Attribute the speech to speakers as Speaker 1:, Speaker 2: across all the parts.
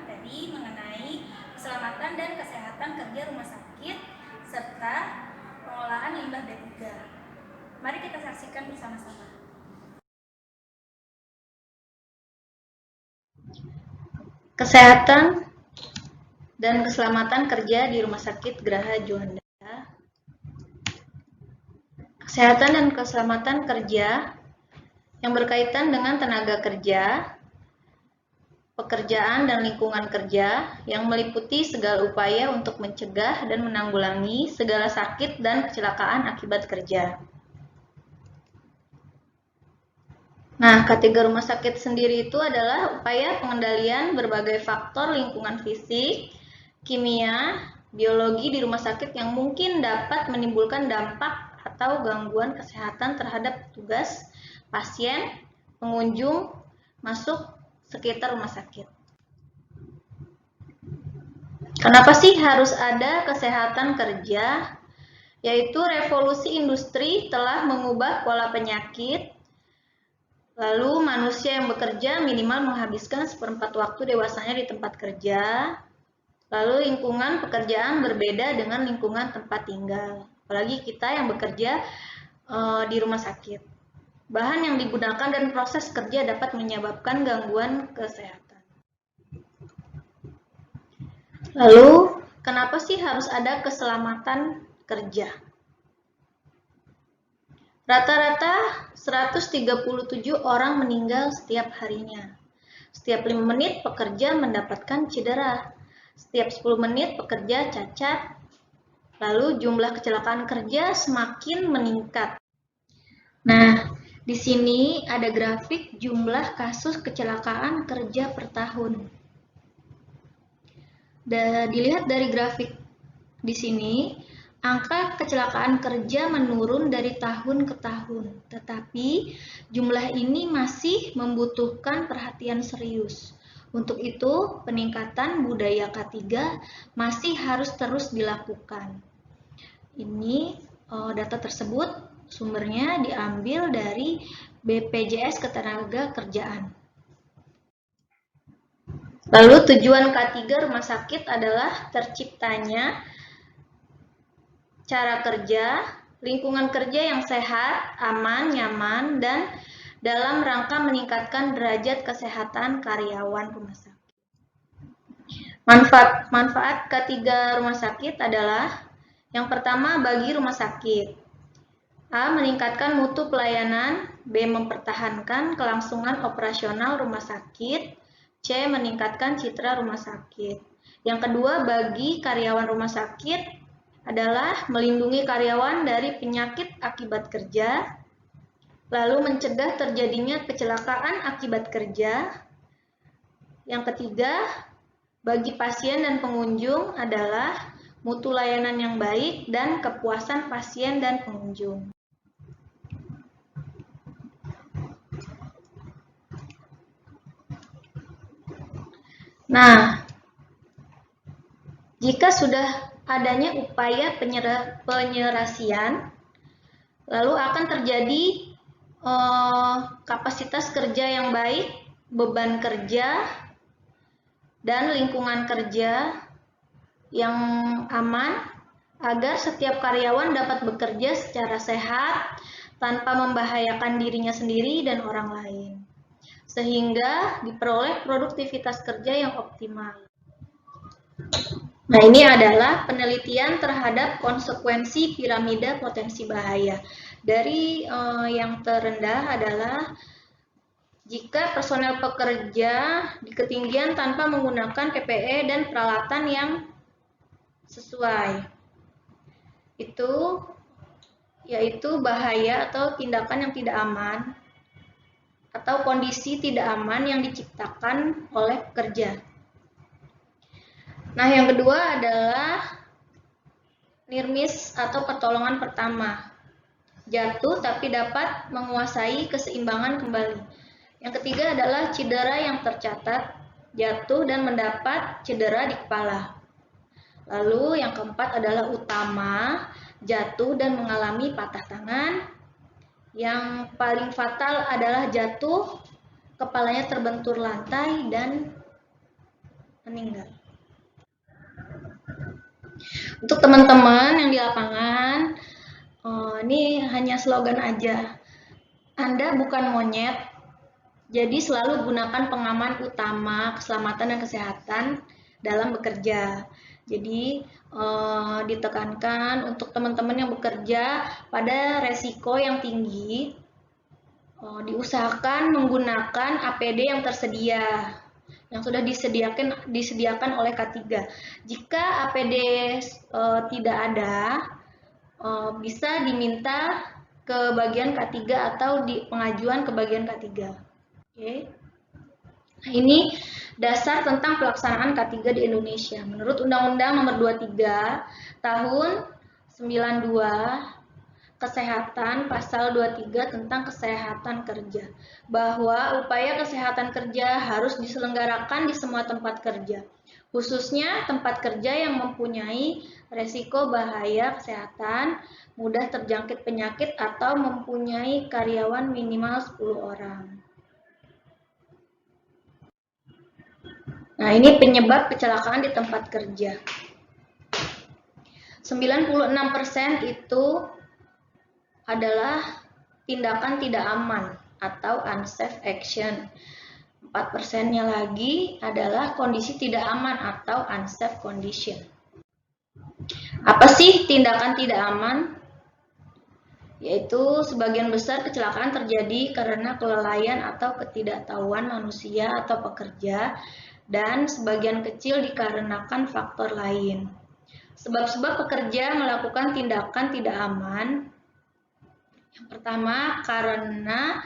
Speaker 1: materi mengenai keselamatan dan kesehatan kerja rumah sakit serta pengolahan limbah B3. Mari kita saksikan bersama-sama.
Speaker 2: Kesehatan dan keselamatan kerja di Rumah Sakit Graha Juanda. Kesehatan dan keselamatan kerja yang berkaitan dengan tenaga kerja, pekerjaan dan lingkungan kerja yang meliputi segala upaya untuk mencegah dan menanggulangi segala sakit dan kecelakaan akibat kerja. Nah, kategori rumah sakit sendiri itu adalah upaya pengendalian berbagai faktor lingkungan fisik, kimia, biologi di rumah sakit yang mungkin dapat menimbulkan dampak atau gangguan kesehatan terhadap petugas, pasien, pengunjung, masuk sekitar rumah sakit. Kenapa sih harus ada kesehatan kerja? Yaitu revolusi industri telah mengubah pola penyakit. Lalu manusia yang bekerja minimal menghabiskan 1/4 waktu dewasanya di tempat kerja. Lalu lingkungan pekerjaan berbeda dengan lingkungan tempat tinggal. Apalagi kita yang bekerja di rumah sakit. Bahan yang digunakan dan proses kerja dapat menyebabkan gangguan kesehatan. Lalu, kenapa sih harus ada keselamatan kerja? Rata-rata 137 orang meninggal setiap harinya. Setiap 5 menit pekerja mendapatkan cedera. Setiap 10 menit pekerja cacat. Lalu jumlah kecelakaan kerja semakin meningkat. Nah, di sini ada grafik jumlah kasus kecelakaan kerja per tahun. Dilihat dari grafik di sini, angka kecelakaan kerja menurun dari tahun ke tahun, tetapi jumlah ini masih membutuhkan perhatian serius. Untuk itu, peningkatan budaya K3 masih harus terus dilakukan. Ini data tersebut sumbernya diambil dari BPJS Ketenagakerjaan. Lalu tujuan K3 rumah sakit adalah terciptanya cara kerja, lingkungan kerja yang sehat, aman, nyaman, dan dalam rangka meningkatkan derajat kesehatan karyawan rumah sakit. Manfaat K3 rumah sakit adalah yang pertama bagi rumah sakit. A. Meningkatkan mutu pelayanan. B. Mempertahankan kelangsungan operasional rumah sakit. C. Meningkatkan citra rumah sakit. Yang kedua bagi karyawan rumah sakit adalah melindungi karyawan dari penyakit akibat kerja, lalu mencegah terjadinya kecelakaan akibat kerja. Yang ketiga, bagi pasien dan pengunjung adalah mutu layanan yang baik dan kepuasan pasien dan pengunjung. Nah, jika sudah adanya upaya penyerasian, lalu akan terjadi kapasitas kerja yang baik, beban kerja, dan lingkungan kerja yang aman agar setiap karyawan dapat bekerja secara sehat tanpa membahayakan dirinya sendiri dan orang lain, sehingga diperoleh produktivitas kerja yang optimal. Nah, ini adalah penelitian terhadap konsekuensi piramida potensi bahaya. Dari yang terendah adalah jika personel pekerja di ketinggian tanpa menggunakan PPE dan peralatan yang sesuai. Itu yaitu bahaya atau tindakan yang tidak aman atau kondisi tidak aman yang diciptakan oleh pekerja. Nah, yang kedua adalah nirmis atau pertolongan pertama. Jatuh tapi dapat menguasai keseimbangan kembali. Yang ketiga adalah cedera yang tercatat, jatuh dan mendapat cedera di kepala. Lalu yang keempat adalah utama, jatuh dan mengalami patah tangan. Yang paling fatal adalah jatuh, kepalanya terbentur lantai dan meninggal. Untuk teman-teman yang di lapangan, ini hanya slogan aja. Anda bukan monyet, jadi selalu gunakan pengaman utama keselamatan dan kesehatan dalam bekerja. Jadi ditekankan untuk teman-teman yang bekerja pada resiko yang tinggi, diusahakan menggunakan APD yang tersedia, yang sudah disediakan oleh K3. Jika APD tidak ada, bisa diminta ke bagian K3 atau di pengajuan ke bagian K3. Oke. Nah, ini dasar tentang pelaksanaan K3 di Indonesia. Menurut Undang-Undang Nomor 23 Tahun 92 Kesehatan Pasal 23 tentang kesehatan kerja, bahwa upaya kesehatan kerja harus diselenggarakan di semua tempat kerja, khususnya tempat kerja yang mempunyai resiko bahaya kesehatan, mudah terjangkit penyakit atau mempunyai karyawan minimal 10 orang. Nah, ini penyebab kecelakaan di tempat kerja. 96% itu adalah tindakan tidak aman atau unsafe action. 4%-nya lagi adalah kondisi tidak aman atau unsafe condition. Apa sih tindakan tidak aman? Yaitu sebagian besar kecelakaan terjadi karena kelalaian atau ketidaktahuan manusia atau pekerja, dan sebagian kecil dikarenakan faktor lain. Sebab-sebab pekerja melakukan tindakan tidak aman. Yang pertama, karena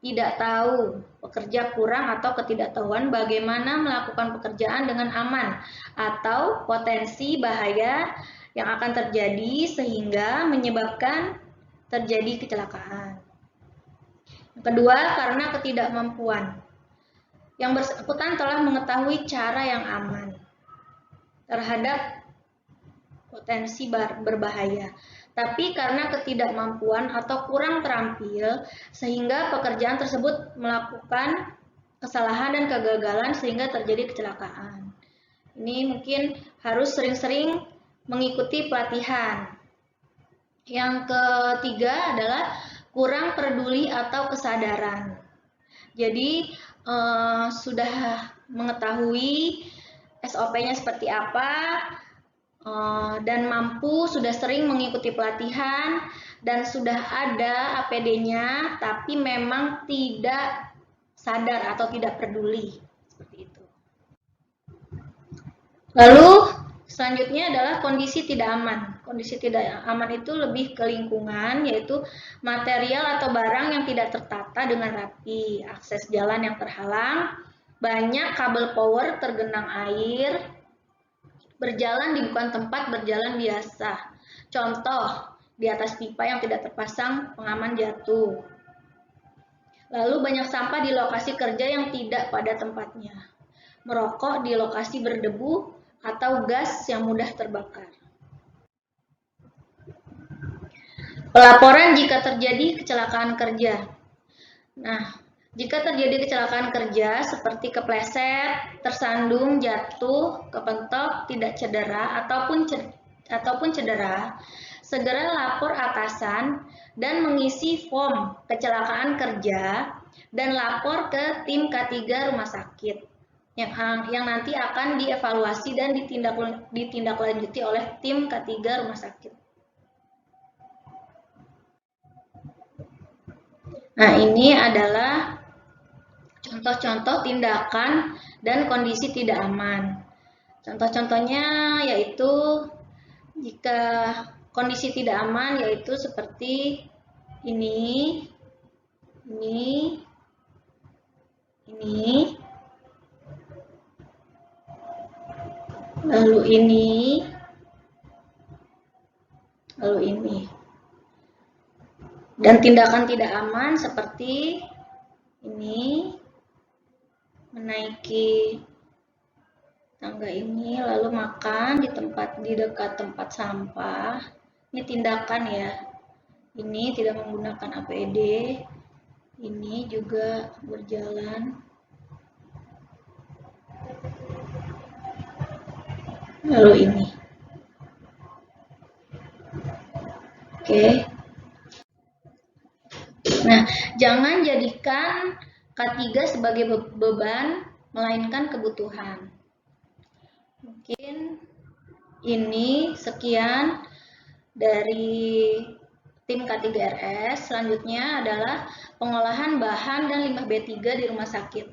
Speaker 2: tidak tahu, pekerja kurang atau ketidaktahuan bagaimana melakukan pekerjaan dengan aman atau potensi bahaya yang akan terjadi sehingga menyebabkan terjadi kecelakaan. Yang kedua, karena ketidakmampuan. Yang bersangkutan telah mengetahui cara yang aman terhadap potensi berbahaya, tapi karena ketidakmampuan atau kurang terampil sehingga pekerjaan tersebut melakukan kesalahan dan kegagalan sehingga terjadi kecelakaan. Ini mungkin harus sering-sering mengikuti pelatihan. Yang ketiga adalah kurang peduli atau kesadaran. Jadi sudah mengetahui SOP-nya seperti apa, dan sudah sering mengikuti pelatihan dan sudah ada APD-nya, tapi memang tidak sadar atau tidak peduli, seperti itu. Lalu selanjutnya adalah kondisi tidak aman. Kondisi tidak aman itu lebih ke lingkungan, yaitu material atau barang yang tidak tertata dengan rapi, akses jalan yang terhalang, banyak kabel power tergenang air, berjalan di bukan tempat berjalan biasa. Contoh, di atas pipa yang tidak terpasang pengaman jatuh. Lalu banyak sampah di lokasi kerja yang tidak pada tempatnya. Merokok di lokasi berdebu atau gas yang mudah terbakar. Pelaporan jika terjadi kecelakaan kerja. Nah, jika terjadi kecelakaan kerja seperti kepleset, tersandung, jatuh, kepentok, tidak cedera ataupun cedera, segera lapor atasan dan mengisi form kecelakaan kerja dan lapor ke tim K3 rumah sakit yang nanti akan dievaluasi dan ditindaklanjuti oleh tim K3 rumah sakit. Nah, ini adalah contoh-contoh tindakan dan kondisi tidak aman. Contoh-contohnya yaitu jika kondisi tidak aman yaitu seperti ini, lalu ini. Dan tindakan tidak aman seperti ini, menaiki tangga ini lalu makan di dekat tempat sampah. Ini tindakan ya. Ini tidak menggunakan APD. Ini juga berjalan. lalu ini. Oke. Nah, jangan jadikan K3 sebagai beban, melainkan kebutuhan. Mungkin ini sekian dari tim K3RS. Selanjutnya adalah pengolahan bahan dan limbah B3 di rumah sakit.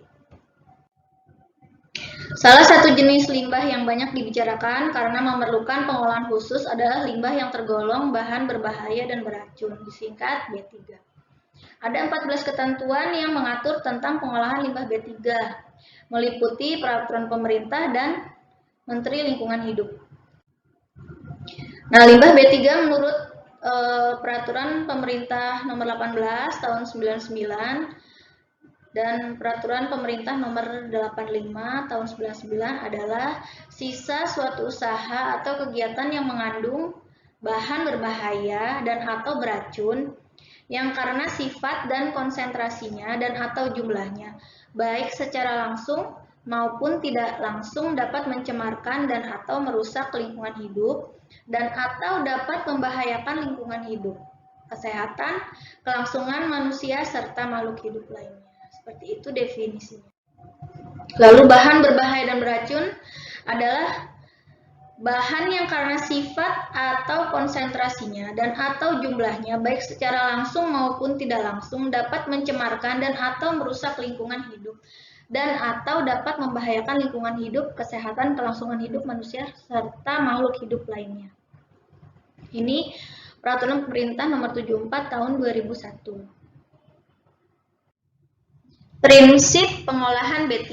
Speaker 2: Salah satu jenis limbah yang banyak dibicarakan karena memerlukan pengolahan khusus adalah limbah yang tergolong bahan berbahaya dan beracun, disingkat B3. Ada 14 ketentuan yang mengatur tentang pengolahan limbah B3, meliputi peraturan pemerintah dan Menteri Lingkungan Hidup. Nah, limbah B3 menurut peraturan pemerintah nomor 18 tahun 99 dan peraturan pemerintah nomor 85 tahun 99 adalah sisa suatu usaha atau kegiatan yang mengandung bahan berbahaya dan atau beracun yang karena sifat dan konsentrasinya dan atau jumlahnya baik secara langsung maupun tidak langsung dapat mencemarkan dan atau merusak lingkungan hidup dan atau dapat membahayakan lingkungan hidup, kesehatan, kelangsungan manusia serta makhluk hidup lainnya. Seperti itu definisinya. Lalu bahan berbahaya dan beracun adalah bahan yang karena sifat atau konsentrasinya dan atau jumlahnya baik secara langsung maupun tidak langsung dapat mencemarkan dan atau merusak lingkungan hidup dan atau dapat membahayakan lingkungan hidup, kesehatan, kelangsungan hidup manusia serta makhluk hidup lainnya. Ini peraturan pemerintah nomor 74 tahun 2001. Prinsip pengolahan B3.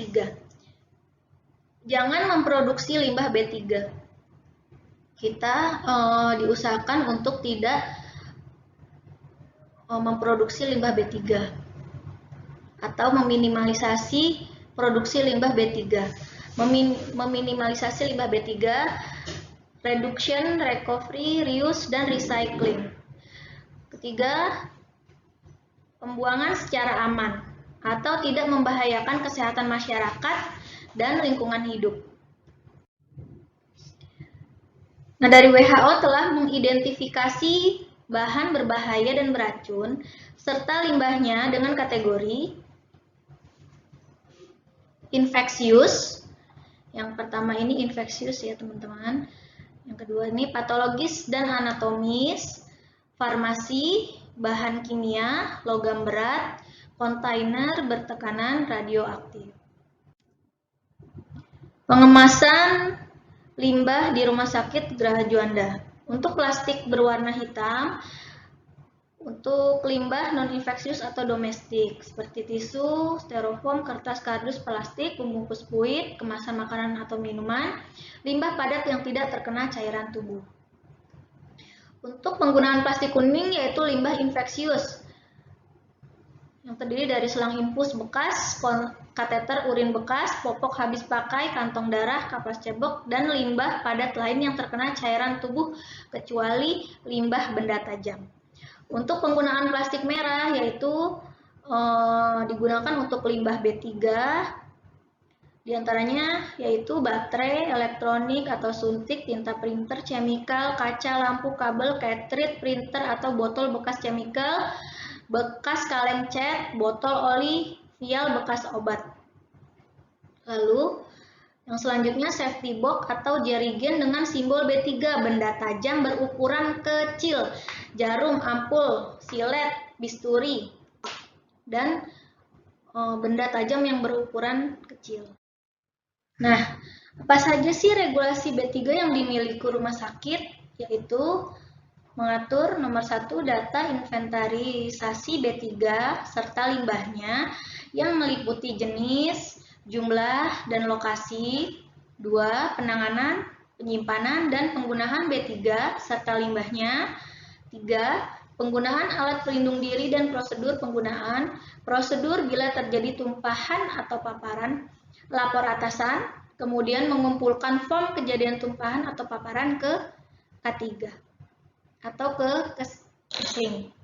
Speaker 2: Jangan memproduksi limbah B3. Kita diusahakan untuk tidak memproduksi limbah B3 atau meminimalisasi produksi limbah B3. Meminimalisasi limbah B3, reduction, recovery, reuse, dan recycling. Ketiga, pembuangan secara aman atau tidak membahayakan kesehatan masyarakat dan lingkungan hidup. Nah, dari WHO telah mengidentifikasi bahan berbahaya dan beracun serta limbahnya dengan kategori infeksius. Yang pertama ini infeksius ya teman-teman. Yang kedua ini patologis dan anatomis, farmasi, bahan kimia, logam berat, kontainer bertekanan radioaktif. Pengemasan limbah di Rumah Sakit Geraha Juanda. Untuk plastik berwarna hitam, untuk limbah non-infeksius atau domestik, seperti tisu, styrofoam, kertas, kardus, plastik, pembungkus fluid, kemasan makanan atau minuman, limbah padat yang tidak terkena cairan tubuh. Untuk penggunaan plastik kuning yaitu limbah infeksius, yang terdiri dari selang infus bekas, kateter urin bekas, popok habis pakai, kantong darah, kapas cebok, dan limbah padat lain yang terkena cairan tubuh kecuali limbah benda tajam. Untuk penggunaan plastik merah yaitu digunakan untuk limbah B3, diantaranya yaitu baterai, elektronik atau suntik, tinta printer, chemical, kaca, lampu, kabel, cartridge, printer atau botol bekas chemical, bekas kaleng cat, botol oli, vial bekas obat. Lalu yang selanjutnya safety box atau jerigen dengan simbol B3, benda tajam berukuran kecil, jarum, ampul, silet, bisturi, dan benda tajam yang berukuran kecil. Nah, apa saja sih regulasi B3 yang dimiliki rumah sakit? Yaitu mengatur nomor 1 data inventarisasi B3 serta limbahnya yang meliputi jenis, jumlah, dan lokasi. 2. Penanganan, penyimpanan, dan penggunaan B3 serta limbahnya. 3. Penggunaan alat pelindung diri dan prosedur penggunaan. Prosedur bila terjadi tumpahan atau paparan. Lapor atasan, kemudian mengumpulkan form kejadian tumpahan atau paparan ke K3 atau ke Kesling.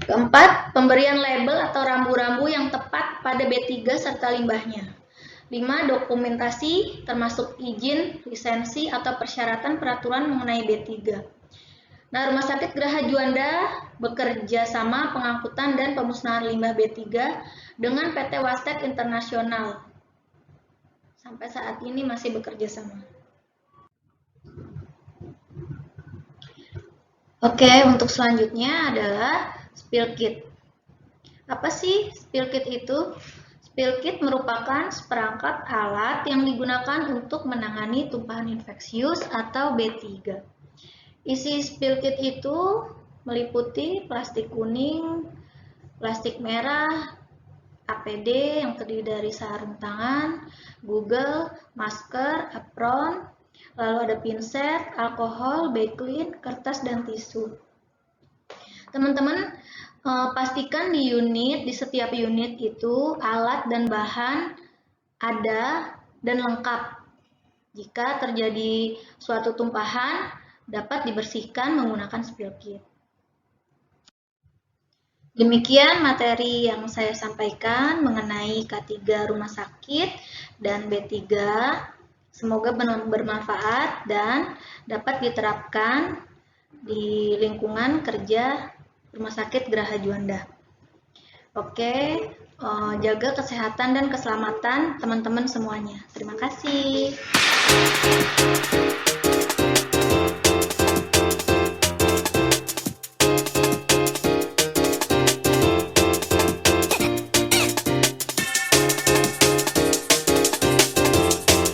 Speaker 2: Keempat, pemberian label atau rambu-rambu yang tepat pada B3 serta limbahnya. 5. Dokumentasi termasuk izin, lisensi, atau persyaratan peraturan mengenai B3. Nah, Rumah Sakit Geraha Juanda bekerja sama pengangkutan dan pemusnahan limbah B3 dengan PT Wastek Internasional. Sampai saat ini masih bekerja sama. Oke, untuk selanjutnya adalah spill kit. Apa sih spill kit itu? Spill kit merupakan seperangkat alat yang digunakan untuk menangani tumpahan infeksius atau B3. Isi spill kit itu meliputi plastik kuning, plastik merah, APD yang terdiri dari sarung tangan, Google, masker, apron, lalu ada pinset, alkohol, backlin, kertas, dan tisu. Teman-teman, pastikan di setiap unit itu alat dan bahan ada dan lengkap. Jika terjadi suatu tumpahan, dapat dibersihkan menggunakan spill kit. Demikian materi yang saya sampaikan mengenai K3 rumah sakit dan B3. Semoga bermanfaat dan dapat diterapkan di lingkungan kerja Rumah Sakit Geraha Juanda. Oke, jaga kesehatan dan keselamatan teman-teman semuanya. Terima kasih.